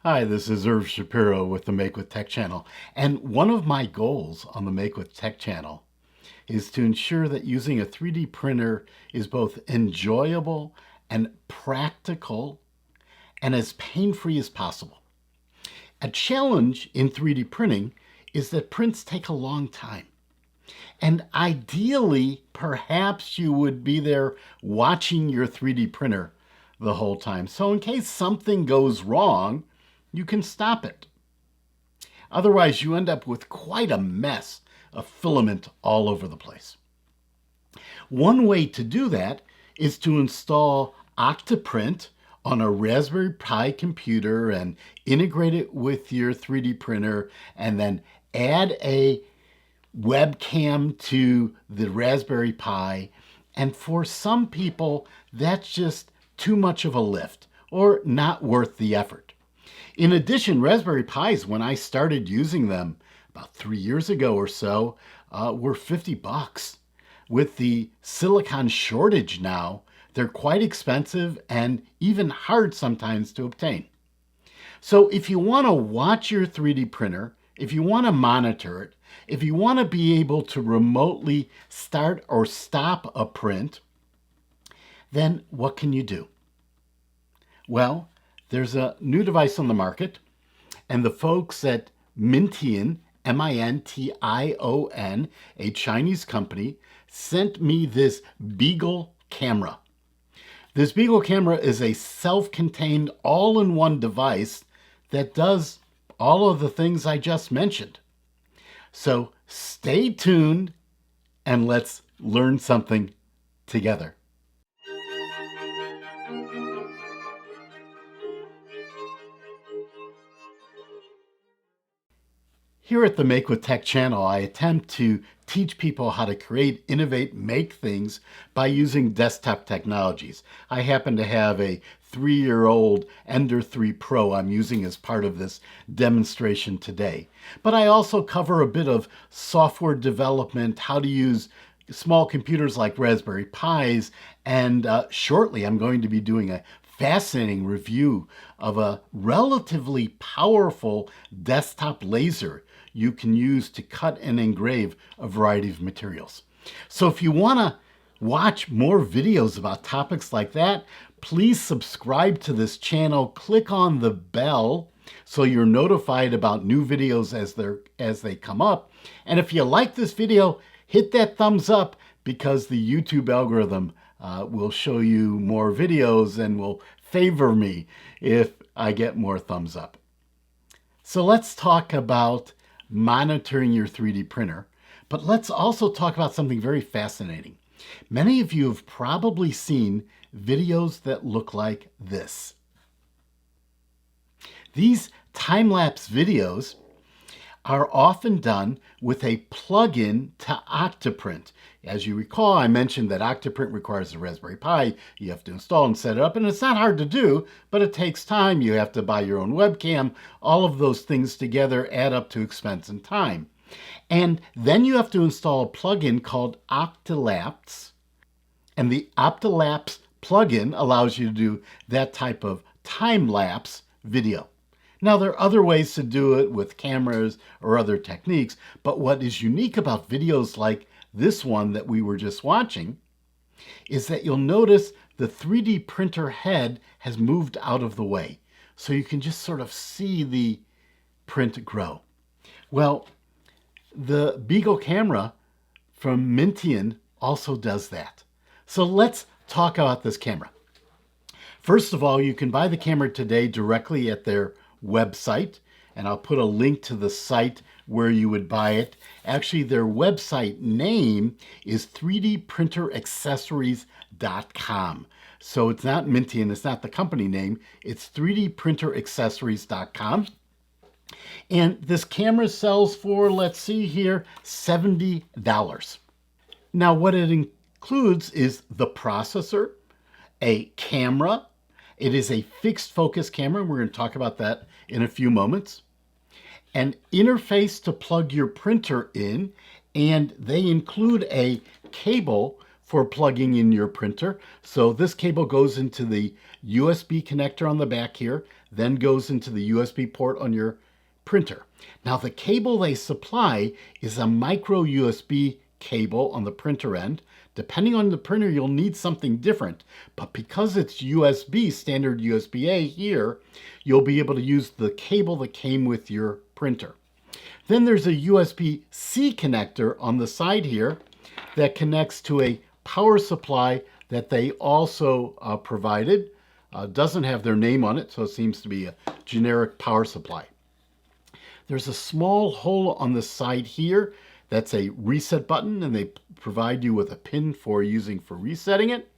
Hi, this is Irv Shapiro with the MakeWithTech channel. And one of my goals on the MakeWithTech channel is to ensure that using a 3D printer is both enjoyable and practical and as pain-free as possible. A challenge in 3D printing is that prints take a long time. And ideally, perhaps you would be there watching your 3D printer the whole time. So in case something goes wrong, you can stop it. Otherwise, you end up with quite a mess of filament all over the place. One way to do that is to install Octoprint on a Raspberry Pi computer and integrate it with your 3D printer, and then add a webcam to the Raspberry Pi. And for some people, that's just too much of a lift or not worth the effort. In addition, Raspberry Pis, when I started using them about 3 years ago or so, were $50. With the silicon shortage now, they're quite expensive and even hard sometimes to obtain. So if you want to watch your 3D printer, if you want to monitor it, if you want to be able to remotely start or stop a print, then what can you do? Well, there's a new device on the market, and the folks at Mintion, M-I-N-T-I-O-N, a Chinese company, sent me this Beagle Camera. This Beagle Camera is a self-contained, all-in-one device that does all of the things I just mentioned. So stay tuned and let's learn something together. Here at the MakeWithTech channel, I attempt to teach people how to create, innovate, make things by using desktop technologies. I happen to have a 3-year-old Ender 3 Pro I'm using as part of this demonstration today. But I also cover a bit of software development, how to use small computers like Raspberry Pis, and shortly I'm going to be doing a fascinating review of a relatively powerful desktop laser you can use to cut and engrave a variety of materials. So if you want to watch more videos about topics like that, please subscribe to this channel, click on the bell so you're notified about new videos as they come up. And if you like this video, hit that thumbs up, because the YouTube algorithm will show you more videos and will favor me if I get more thumbs up. So let's talk about monitoring your 3D printer, but let's also talk about something very fascinating. Many of you have probably seen videos that look like this. These time-lapse videos are often done with a plug-in to Octoprint. As you recall, I mentioned that Octoprint requires a Raspberry Pi. You have to install and set it up, and it's not hard to do, but it takes time. You have to buy your own webcam. All of those things together add up to expense and time. And then you have to install a plugin called Octolapse, and the Octolapse plugin allows you to do that type of time-lapse video. Now, there are other ways to do it with cameras or other techniques, but what is unique about videos like this one that we were just watching is that you'll notice the 3D printer head has moved out of the way. So you can just sort of see the print grow. Well, the Beagle camera from Mintion also does that. So let's talk about this camera. First of all, you can buy the camera today directly at their website, and I'll put a link to the site where you would buy it. Actually, their website name is 3dprinteraccessories.com. So it's not Mintion, it's not the company name, it's 3dprinteraccessories.com. And this camera sells for, let's see here, $70. Now, what it includes is the processor, a camera. It is a fixed focus camera. We're going to talk about that in a few moments. An interface to plug your printer in, and they include a cable for plugging in your printer. So this cable goes into the USB connector on the back here. then goes into the USB port on your printer. Now the cable they supply is a micro USB cable on the printer end. Depending on the printer, you'll need something different, but because it's USB, standard USB-A here, you'll be able to use the cable that came with your printer. Then there's a USB-C connector on the side here that connects to a power supply that they also provided. Doesn't have their name on it, so it seems to be a generic power supply. There's a small hole on the side here that's a reset button, and they provide you with a pin for using for resetting it.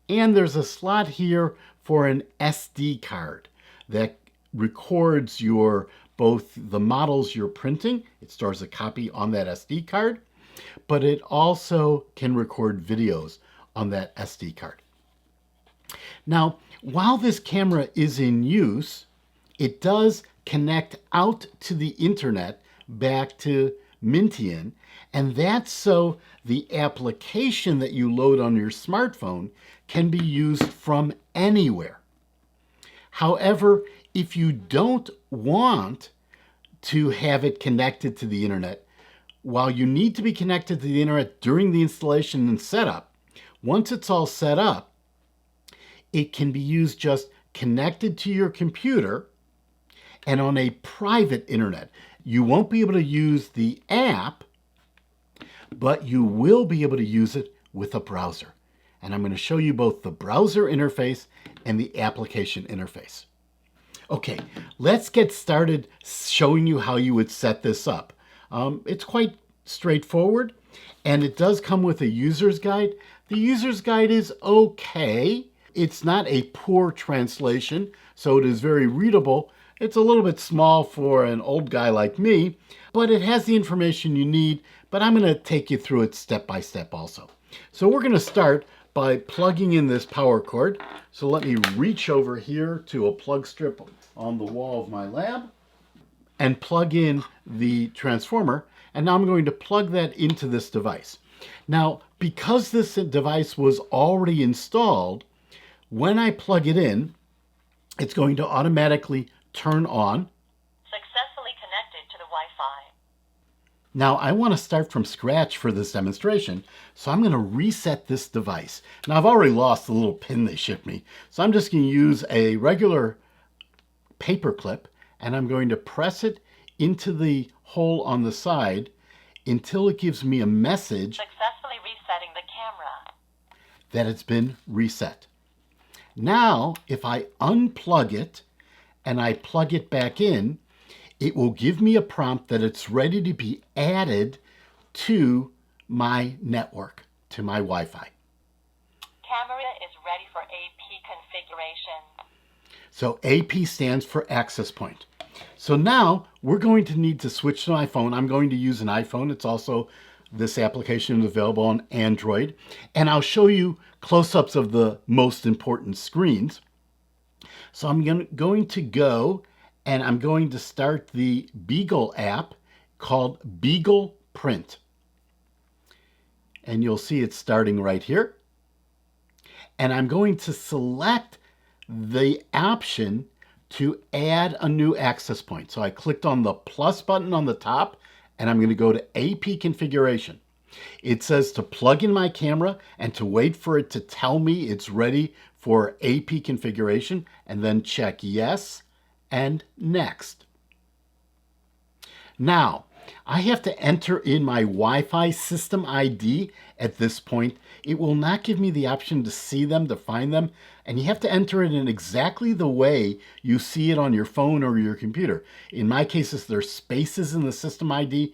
And there's a slot here for an SD card that records both the models you're printing. It stores a copy on that SD card, but it also can record videos on that SD card. Now, while this camera is in use, it does connect out to the internet back to Mintion, and that's so the application that you load on your smartphone can be used from anywhere. However, if you don't want to have it connected to the internet, while you need to be connected to the internet during the installation and setup, once it's all set up, it can be used just connected to your computer and on a private internet. You won't be able to use the app, but you will be able to use it with a browser. And I'm going to show you both the browser interface and the application interface. Okay, let's get started showing you how you would set this up. It's quite straightforward, and it does come with a user's guide. The user's guide is okay. It's not a poor translation, so it is very readable. It's a little bit small for an old guy like me, but it has the information you need, but I'm going to take you through it step by step also. So we're going to start by plugging in this power cord. So let me reach over here to a plug strip on the wall of my lab and plug in the transformer. And now I'm going to plug that into this device. Now, because this device was already installed, when I plug it in, it's going to automatically turn on. Successfully connected to the Wi-Fi. Now I want to start from scratch for this demonstration, so I'm going to reset this device. Now I've already lost the little pin they shipped me, so I'm just going to use a regular paper clip, and I'm going to press it into the hole on the side until it gives me a message Successfully resetting the camera. that it's been reset. Now, if I unplug it and I plug it back in, it will give me a prompt that it's ready to be added to my network, to my Wi-Fi. Camera is ready for AP configuration. So AP stands for access point. So now we're going to need to switch to my phone. I'm going to use an iPhone. It's also, this application is available on Android. And I'll show you close-ups of the most important screens. So I'm going to go and I'm going to start the Beagle app called BeaglePrint. And you'll see it starting right here. And I'm going to select the option to add a new access point. So I clicked on the plus button on the top, and I'm going to go to AP configuration. It says to plug in my camera and to wait for it to tell me it's ready for AP configuration, and then check yes and next. Now, I have to enter in my Wi-Fi system ID at this point. It will not give me the option to see them, to find them, and you have to enter it in exactly the way you see it on your phone or your computer. In my cases, there's spaces in the system ID,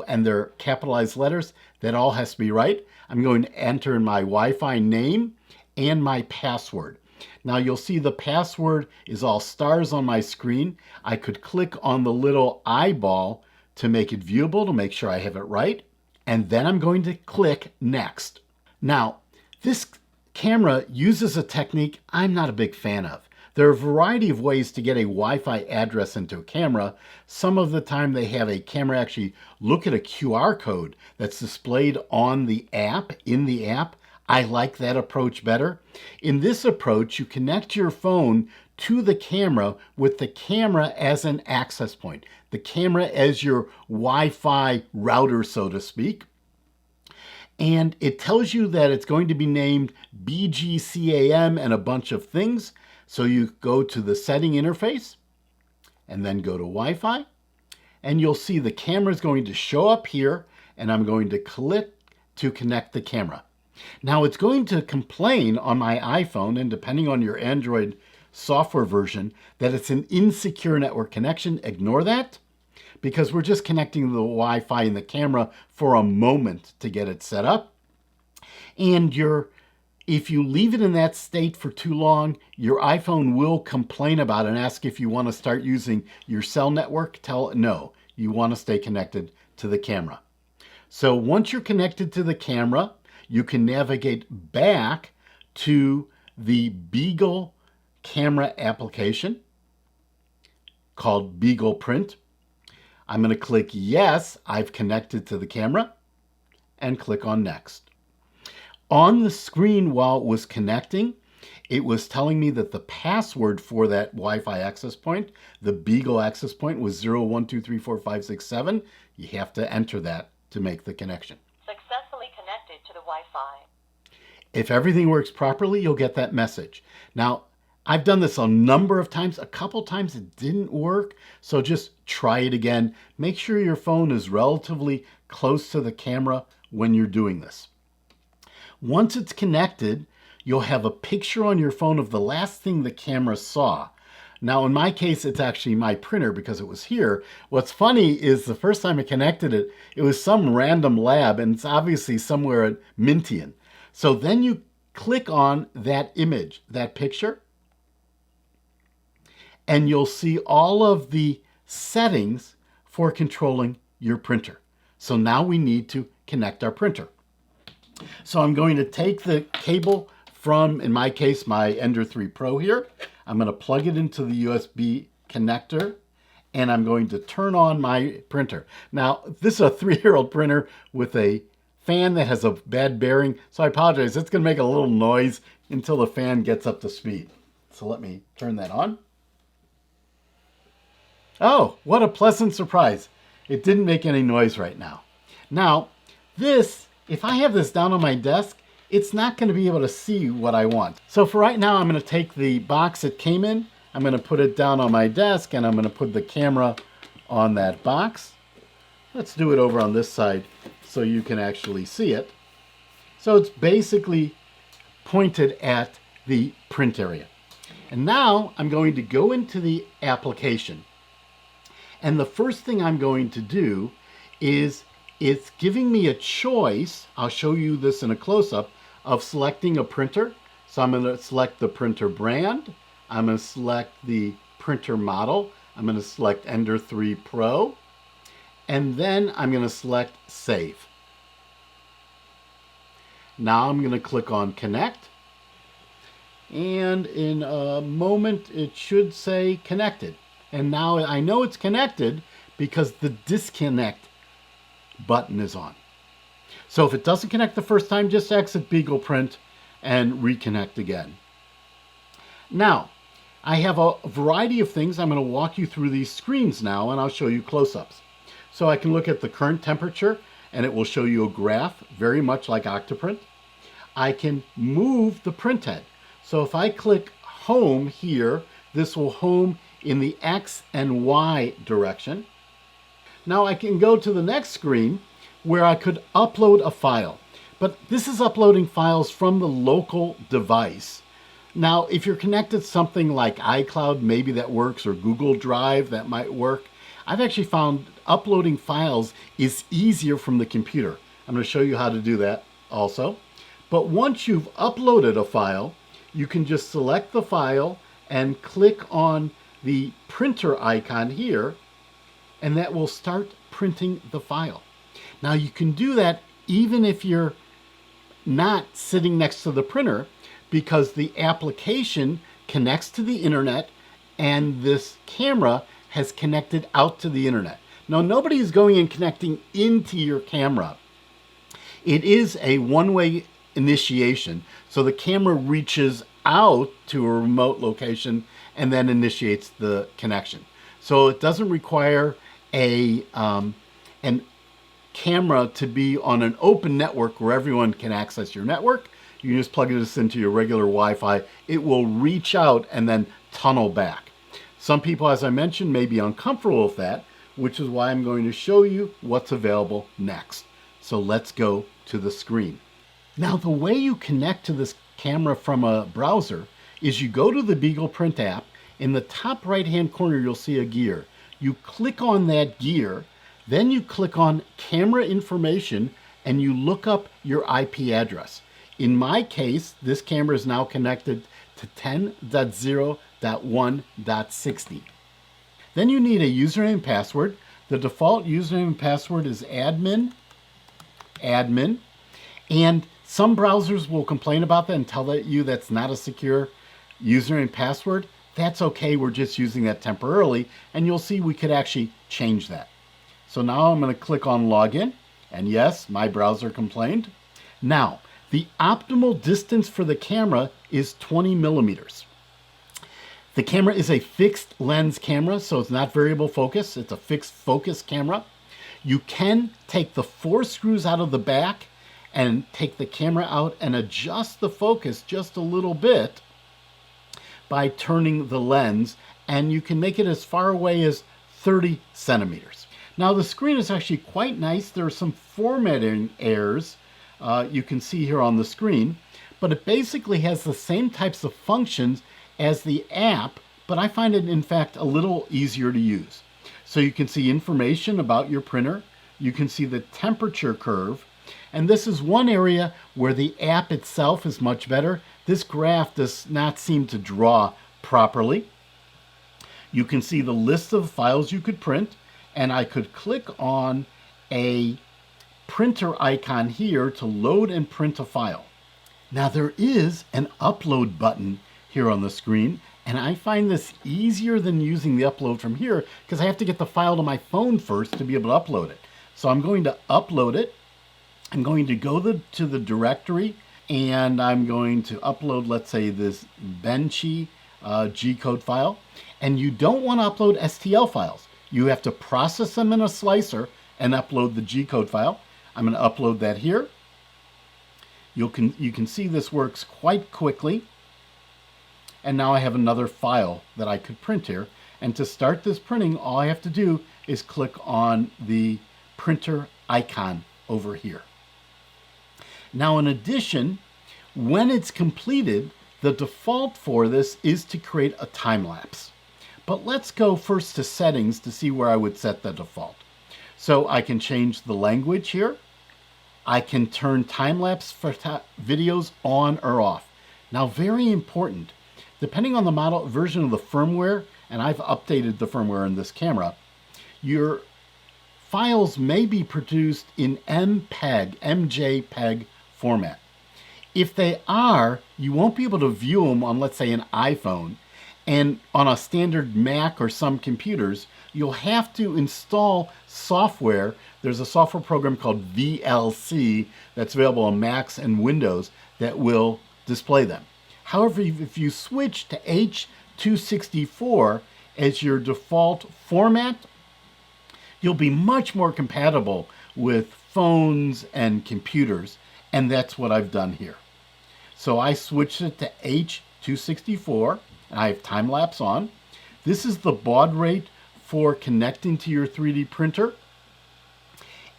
and they're capitalized letters. That all has to be right. I'm going to enter in my Wi-Fi name and my password. Now you'll see the password is all stars on my screen. I could click on the little eyeball to make it viewable, to make sure I have it right. And then I'm going to click next. Now, this camera uses a technique I'm not a big fan of. There are a variety of ways to get a Wi-Fi address into a camera. Some of the time they have a camera actually look at a QR code that's displayed on the app, in the app. I like that approach better. In this approach, you connect your phone to the camera with the camera as an access point, the camera as your Wi-Fi router, so to speak. And it tells you that it's going to be named BGCAM and a bunch of things. So you go to the setting interface and then go to Wi-Fi, and you'll see the camera is going to show up here, and I'm going to click to connect the camera. Now it's going to complain on my iPhone, and depending on your Android software version, that it's an insecure network connection. Ignore that, because we're just connecting the Wi-Fi and the camera for a moment to get it set up. And if you leave it in that state for too long, your iPhone will complain about it and ask if you want to start using your cell network. Tell it no, you want to stay connected to the camera. So once you're connected to the camera, you can navigate back to the Beagle Camera application called BeaglePrint. I'm going to click yes, I've connected to the camera, and click on next. On the screen while it was connecting, it was telling me that the password for that Wi-Fi access point, the Beagle access point, was 01234567. You have to enter that to make the connection. Successfully connected to the Wi-Fi. If everything works properly, you'll get that message. Now, I've done this a number of times. A couple times it didn't work, so just try it again. Make sure your phone is relatively close to the camera when you're doing this. Once it's connected, you'll have a picture on your phone of the last thing the camera saw. Now, in my case, it's actually my printer because it was here. What's funny is the first time I connected it, it was some random lab, and it's obviously somewhere at Mintion. So then you click on that image, that picture, and you'll see all of the settings for controlling your printer. So now we need to connect our printer. So I'm going to take the cable from, in my case, my Ender 3 Pro here. I'm going to plug it into the USB connector, and I'm going to turn on my printer. Now, this is a 3-year-old printer with a fan that has a bad bearing, so I apologize. It's going to make a little noise until the fan gets up to speed. So let me turn that on. Oh, what a pleasant surprise. It didn't make any noise right now. Now, if I have this down on my desk, it's not going to be able to see what I want. So for right now, I'm going to take the box it came in, I'm going to put it down on my desk, and I'm going to put the camera on that box. Let's do it over on this side so you can actually see it. So it's basically pointed at the print area. And now I'm going to go into the application. And the first thing I'm going to do is it's giving me a choice. I'll show you this in a close-up of selecting a printer. So I'm going to select the printer brand. I'm going to select the printer model. I'm going to select Ender 3 Pro. And then I'm going to select Save. Now I'm going to click on Connect. And in a moment, it should say Connected. And now I know it's connected because the disconnect button is on. So if it doesn't connect the first time, just exit BeaglePrint and reconnect again. Now, I have a variety of things. I'm going to walk you through these screens now, and I'll show you close-ups. So I can look at the current temperature, and it will show you a graph, very much like Octoprint. I can move the print head. So if I click Home here, this will home in the X and Y direction. Now I can go to the next screen where I could upload a file, but this is uploading files from the local device. Now, if you're connected to something like iCloud, maybe that works, or Google Drive, that might work. I've actually found uploading files is easier from the computer. I'm going to show you how to do that also. But once you've uploaded a file, you can just select the file and click on the printer icon here, and that will start printing the file. Now you can do that even if you're not sitting next to the printer, because the application connects to the internet and this camera has connected out to the internet. Now nobody is going and connecting into your camera. It is a one-way initiation, so the camera reaches out to a remote location and then initiates the connection. So it doesn't require an camera to be on an open network where everyone can access your network. You can just plug this into your regular Wi-Fi. It will reach out and then tunnel back. Some people, as I mentioned, may be uncomfortable with that, which is why I'm going to show you what's available next. So let's go to the screen. Now, the way you connect to this camera from a browser is you go to the BeaglePrint app. In the top right-hand corner, you'll see a gear. You click on that gear, then you click on camera information, and you look up your IP address. In my case, this camera is now connected to 10.0.1.60. Then you need a username and password. The default username and password is admin, and some browsers will complain about that and tell you that's not a secure username and password. That's okay, we're just using that temporarily, and you'll see we could actually change that. So now I'm going to click on login, and yes, my browser complained. Now, the optimal distance for the camera is 20 millimeters. The camera is a fixed lens camera, so it's not variable focus. It's a fixed focus camera. You can take the 4 screws out of the back and take the camera out and adjust the focus just a little bit by turning the lens, and you can make it as far away as 30 centimeters. Now, the screen is actually quite nice. There are some formatting errors you can see here on the screen, but it basically has the same types of functions as the app, but I find it in fact a little easier to use. So you can see information about your printer, you can see the temperature curve, and this is one area where the app itself is much better. This graph does not seem to draw properly. You can see the list of files you could print, and I could click on a printer icon here to load and print a file. Now, there is an upload button here on the screen, and I find this easier than using the upload from here because I have to get the file to my phone first to be able to upload it. So I'm going to upload it. I'm going to go to the directory, and I'm going to upload, let's say, this Benchy G-code file. And you don't want to upload STL files. You have to process them in a slicer and upload the G-code file. I'm going to upload that here. You can see this works quite quickly. And now I have another file that I could print here. And to start this printing, all I have to do is click on the printer icon over here. Now, in addition, when it's completed, the default for this is to create a time lapse. But let's go first to settings to see where I would set the default. So I can change the language here. I can turn time-lapse for videos on or off. Now, very important, depending on the model version of the firmware, and I've updated the firmware in this camera, your files may be produced in MJPEG format. If they are, you won't be able to view them on, let's say, an iPhone, and on a standard Mac or some computers, you'll have to install software. There's a software program called VLC that's available on Macs and Windows that will display them. However, if you switch to H.264 as your default format, you'll be much more compatible with phones and computers, and that's what I've done here. So I switched it to H.264, and I have time lapse on. This is the baud rate for connecting to your 3D printer,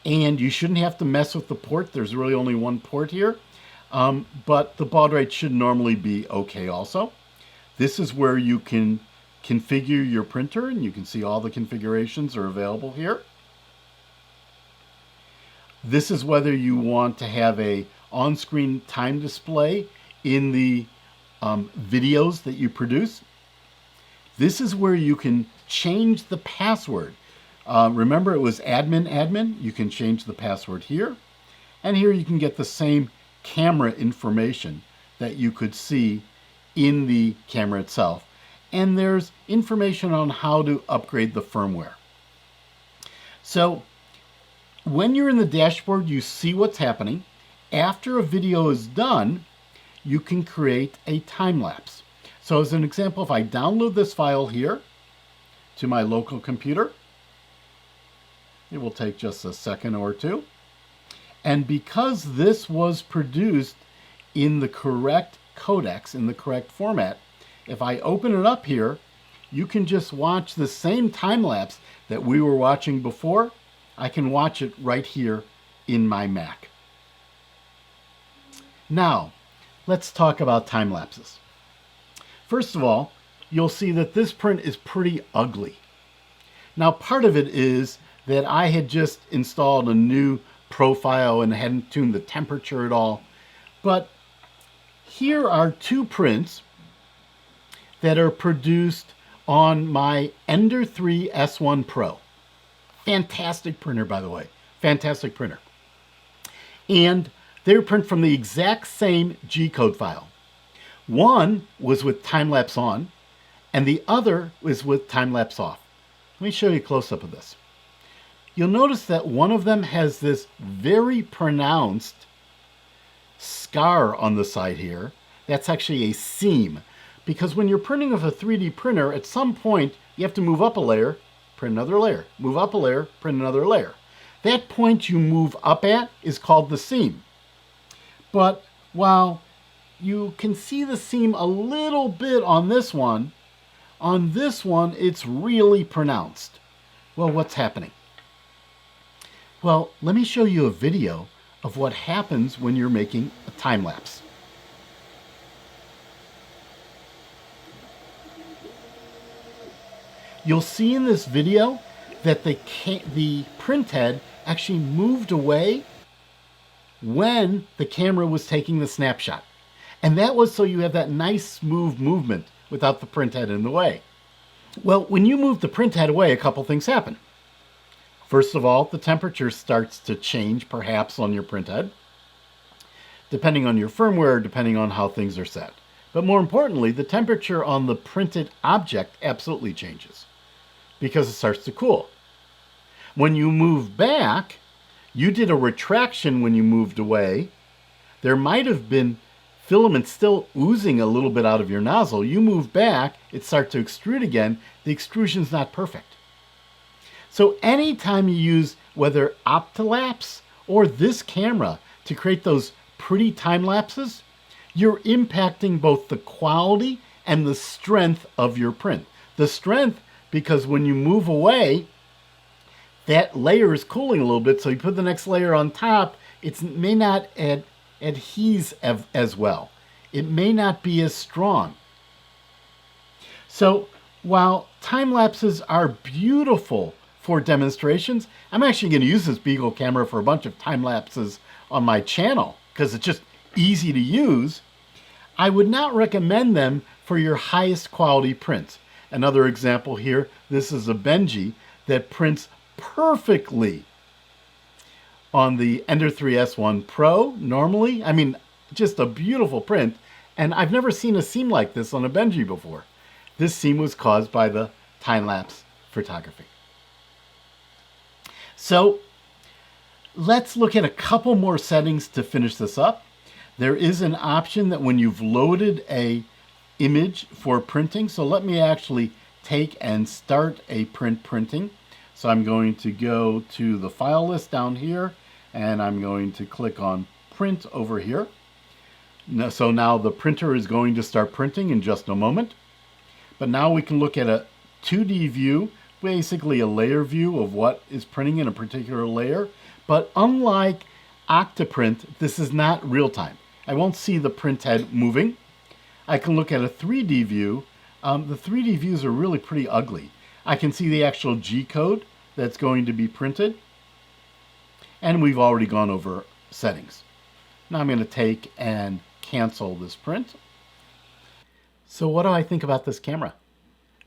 and you shouldn't have to mess with the port. There's really only one port here, but the baud rate should normally be okay also. This is where you can configure your printer, and you can see all the configurations are available here. This is whether you want to have a on-screen time display in the videos that you produce. This is where you can change the password. Remember, it was admin. You can change the password here. And here you can get the same camera information that you could see in the camera itself. And there's information on how to upgrade the firmware. So when you're in the dashboard, you see what's happening. After a video is done, you can create a time lapse. So as an example, if I download this file here to my local computer, it will take just a second or two. And because this was produced in the correct codecs, in the correct format, if I open it up here, you can just watch the same time lapse that we were watching before. I can watch it right here in my Mac. Now, let's talk about time lapses. First of all, you'll see that this print is pretty ugly. Now, part of it is that I had just installed a new profile and hadn't tuned the temperature at all. But here are two prints that are produced on my Ender 3 S1 Pro. Fantastic printer, by the way. Fantastic printer. And they print from the exact same G-code file. One was with time-lapse on, and the other was with time-lapse off. Let me show you a close-up of this. You'll notice that one of them has this very pronounced scar on the side here. That's actually a seam, because when you're printing with a 3D printer, at some point you have to move up a layer, print another layer, move up a layer, print another layer. That point you move up at is called the seam. But while you can see the seam a little bit on this one it's really pronounced. Well, what's happening? Well, let me show you a video of what happens when you're making a time lapse. You'll see in this video that the print head actually moved away when the camera was taking the snapshot. And that was so you have that nice smooth movement without the print head in the way. Well, when you move the print head away, a couple things happen. First of all, the temperature starts to change perhaps on your print head, depending on your firmware, depending on how things are set. But more importantly, the temperature on the printed object absolutely changes because it starts to cool. When you move back, you did a retraction when you moved away. There might have been filament still oozing a little bit out of your nozzle. You move back, it starts to extrude again. The extrusion's not perfect. So anytime you use whether Optilapse or this camera to create those pretty time lapses, you're impacting both the quality and the strength of your print. The strength, because when you move away, that layer is cooling a little bit, so you put the next layer on top, it may not adhere as well. It may not be as strong. So while time lapses are beautiful for demonstrations, I'm actually going to use this Beagle camera for a bunch of time lapses on my channel because it's just easy to use. I would not recommend them for your highest quality prints. Another example here, this is a Benji that prints perfectly on the Ender 3 S1 Pro normally. I mean, just a beautiful print. And I've never seen a seam like this on a Benji before. This seam was caused by the time-lapse photography. So let's look at a couple more settings to finish this up. There is an option that when you've loaded a image for printing, so let me actually take and start a printing. So I'm going to go to the file list down here, and I'm going to click on print over here. So now the printer is going to start printing in just a moment. But now we can look at a 2D view, basically a layer view of what is printing in a particular layer. But unlike Octoprint, this is not real time. I won't see the print head moving. I can look at a 3D view. The 3D views are really pretty ugly. I can see the actual G-code that's going to be printed. And we've already gone over settings. Now I'm going to take and cancel this print. So what do I think about this camera?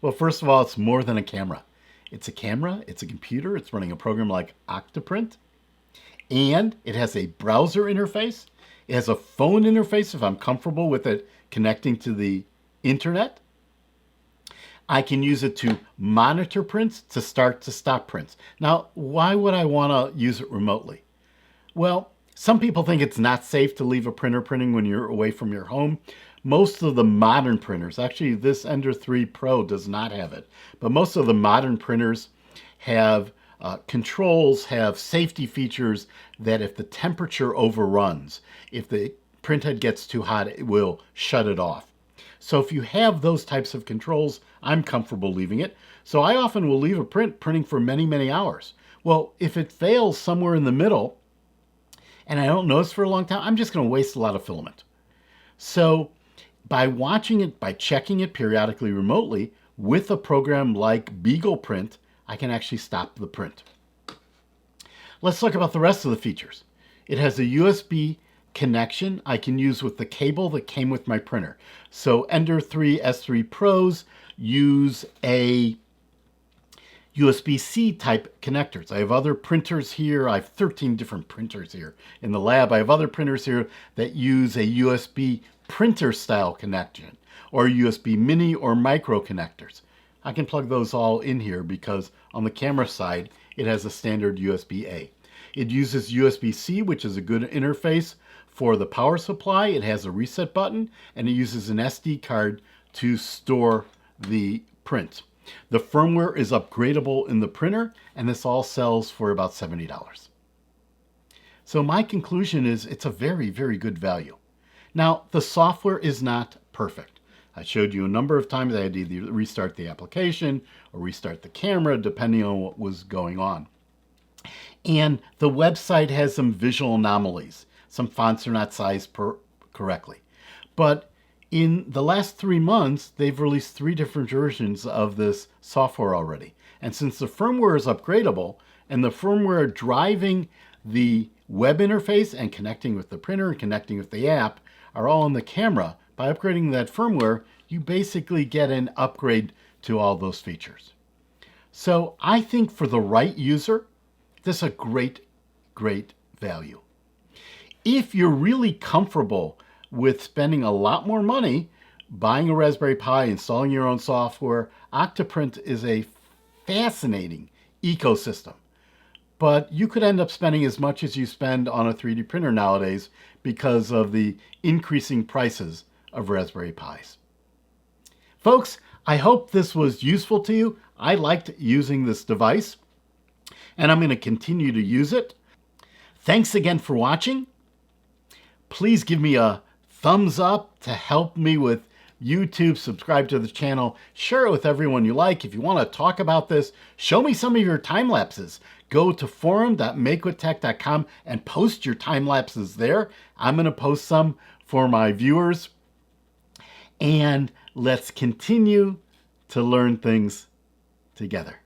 Well, first of all, it's more than a camera. It's a camera, it's a computer, it's running a program like Octoprint, and it has a browser interface. It has a phone interface if I'm comfortable with it connecting to the internet. I can use it to monitor prints, to start to stop prints. Now, why would I want to use it remotely? Well, some people think it's not safe to leave a printer printing when you're away from your home. most of the modern printers, actually this Ender 3 Pro does not have it, but most of the modern printers have controls, have safety features that if the temperature overruns, if the printhead gets too hot, it will shut it off. So if you have those types of controls, I'm comfortable leaving it. So I often will leave a printing for many, many hours. Well, if it fails somewhere in the middle and I don't notice for a long time, I'm just going to waste a lot of filament. So by watching it, by checking it periodically remotely with a program like BeaglePrint, I can actually stop the print. Let's talk about the rest of the features. It has a USB connection I can use with the cable that came with my printer. So Ender 3 S3 Pros use a USB-C type connectors. I have other printers here. I have 13 different printers here in the lab. I have other printers here that use a USB printer style connection or USB mini or micro connectors. I can plug those all in here because on the camera side, it has a standard USB-A. It uses USB-C, which is a good interface for the power supply. It has a reset button and it uses an SD card to store the print. The firmware is upgradable in the printer, and this all sells for about $70. So my conclusion is it's a very, very good value. Now, the software is not perfect. I showed you a number of times I had to either restart the application or restart the camera, depending on what was going on. And the website has some visual anomalies. Some fonts are not sized correctly. But in the last 3 months, they've released 3 different versions of this software already. And since the firmware is upgradable and the firmware driving the web interface and connecting with the printer and connecting with the app are all in the camera, by upgrading that firmware, you basically get an upgrade to all those features. So I think for the right user, this is a great, great value. If you're really comfortable with spending a lot more money buying a Raspberry Pi, installing your own software, Octoprint is a fascinating ecosystem. But you could end up spending as much as you spend on a 3D printer nowadays because of the increasing prices of Raspberry Pis. Folks, I hope this was useful to you. I liked using this device, and I'm going to continue to use it. Thanks again for watching. Please give me a thumbs up to help me with YouTube, subscribe to the channel, share it with everyone you like. If you want to talk about this, show me some of your time lapses. Go to forum.makewithtech.com and post your time lapses there. I'm going to post some for my viewers. And let's continue to learn things together.